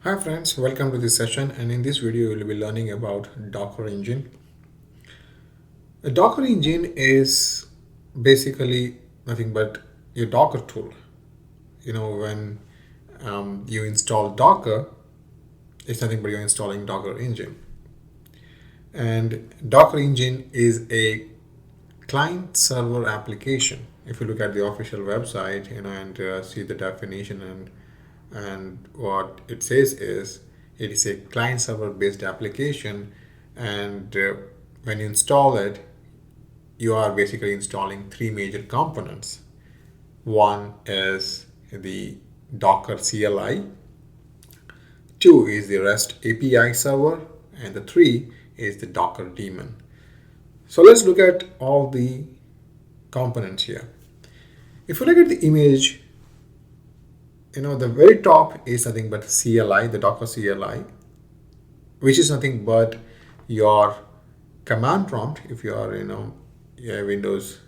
Hi friends, welcome to this session, and in this video we will be learning about Docker Engine. A Docker Engine is basically nothing but a Docker tool. When you install Docker, it's nothing but you're installing Docker Engine. And Docker Engine is a client server application. If you look at the official website, and see the definition and what it says is it is a client server based application, and when you install it, you are basically installing three major components. One is the Docker CLI, two is the REST API server, and the three is the Docker daemon. So let's look at all the components here. If you look at the image, the very top is nothing but CLI, the Docker CLI, which is nothing but your command prompt. If you are, a Windows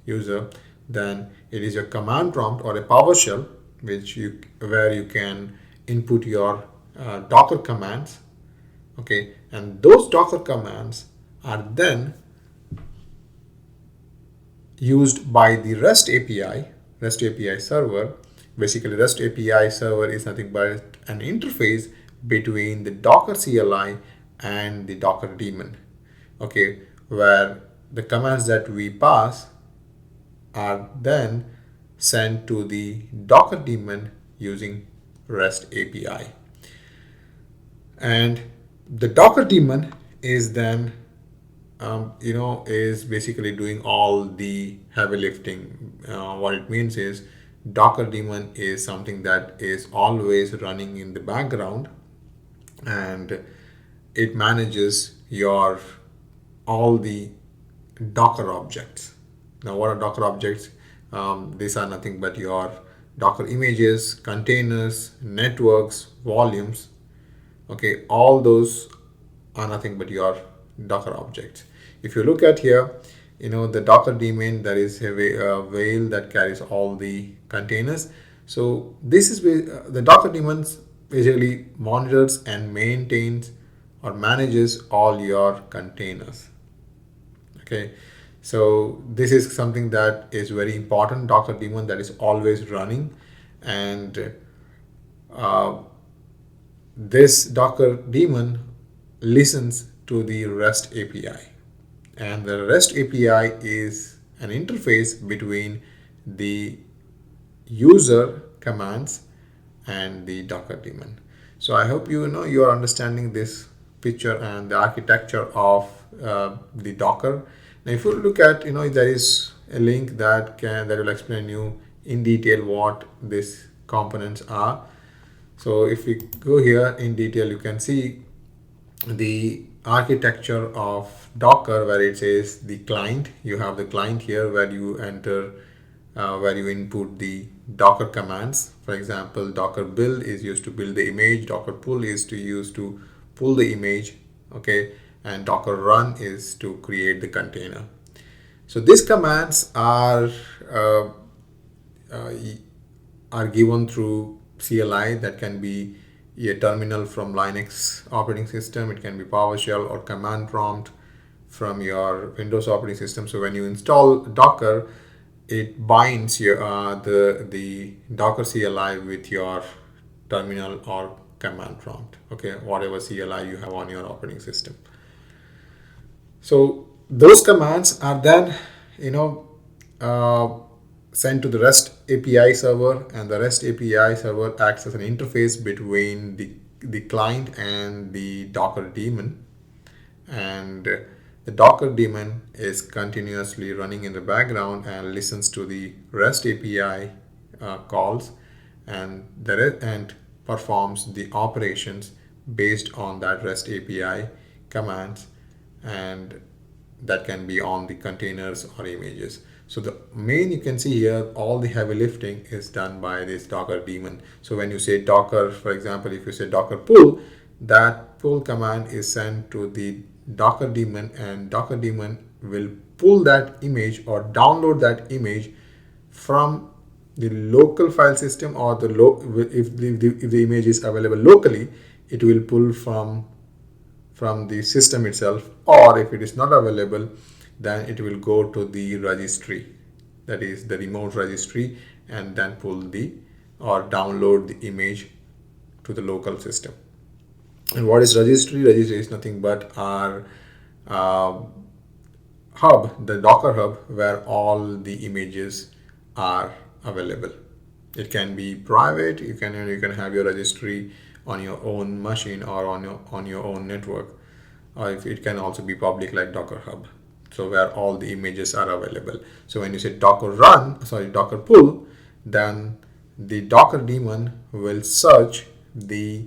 user, then it is your command prompt or a PowerShell, where you can input your Docker commands. Okay, and those Docker commands are then used by the REST API server. Basically, REST API server is nothing but an interface between the Docker CLI and the Docker daemon. Okay, where the commands that we pass are then sent to the Docker daemon using REST API. And the Docker daemon is then is basically doing all the heavy lifting. What it means is Docker daemon is something that is always running in the background, and it manages your all the Docker objects. Now, what are Docker objects? These are nothing but your Docker images, containers, networks, volumes. Okay, all those are nothing but your Docker objects. If you look at here, the Docker daemon, there is a whale that carries all the containers. So this is the Docker daemon basically monitors and maintains or manages all your containers. Okay, so this is something that is very important. Docker daemon that is always running, and uh, this Docker daemon listens to the REST API, and the REST API is an interface between the user commands and the Docker daemon. So I hope you are understanding this picture and the architecture of the Docker. Now, if you look at, there is a link that will explain you in detail what these components are. So if we go here in detail, you can see the architecture of Docker, where it says the client. You have the client here where you enter, where you input the Docker commands. For example, Docker build is used to build the image, Docker pull is used to pull the image, okay, and Docker run is to create the container. So these commands uh, are given through CLI. That can be a terminal from Linux operating system. It can be PowerShell or command prompt from your Windows operating system. So when you install Docker, it binds the Docker CLI with your terminal or command prompt. Okay, whatever CLI you have on your operating system. So those commands are then, uh, sent to the REST API server, and the REST API server acts as an interface between the client and the Docker daemon. And the Docker daemon is continuously running in the background and listens to the REST API calls, and performs the operations based on that REST API commands, and that can be on the containers or images. So the main, you can see here, all the heavy lifting is done by this Docker daemon. So when you say Docker, for example, if you say Docker pull, that pull command is sent to the Docker daemon, and Docker daemon will pull that image or download that image from the local file system, or if the image is available locally, it will pull from the system itself, or if it is not available, then it will go to the registry, that is the remote registry, and then pull the or download the image to the local system. And what is registry? Registry is nothing but our uh, hub, the Docker hub, where all the images are available. It can be private. You can have your registry on your own machine or on your own network, or if it can also be public like Docker hub. So where all the images are available. So when you say Docker pull, then the Docker daemon will search the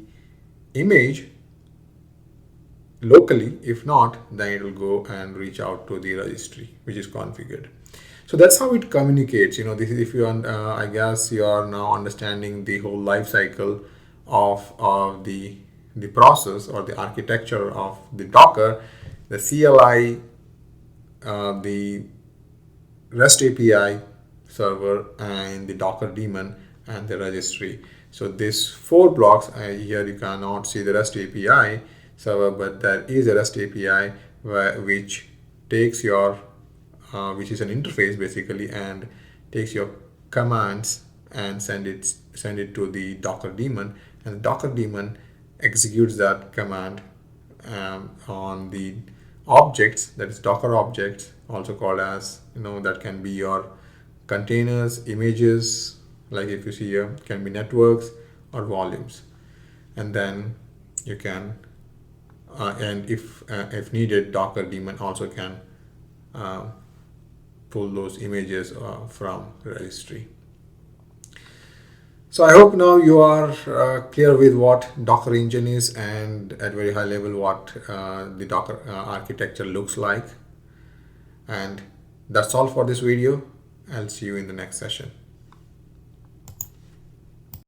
image locally. If not, then it will go and reach out to the registry which is configured. So that's how it communicates. This is, if you I guess you are now understanding the whole life cycle of the process or the architecture of the Docker, the CLI, the REST API server, and the Docker daemon, and the registry. So these four blocks, here you cannot see the REST API server, but there is a REST API which takes your which is an interface basically, and takes your commands and send it to the Docker daemon, and the Docker daemon executes that command on the objects, that is Docker objects, also called as, that can be your containers, images, like if you see here, it can be networks or volumes. And then you can and if needed, Docker daemon also can pull those images from registry. So I hope now you are clear with what Docker Engine is, and at very high level what the Docker architecture looks like. And that's all for this video. I'll see you in the next session.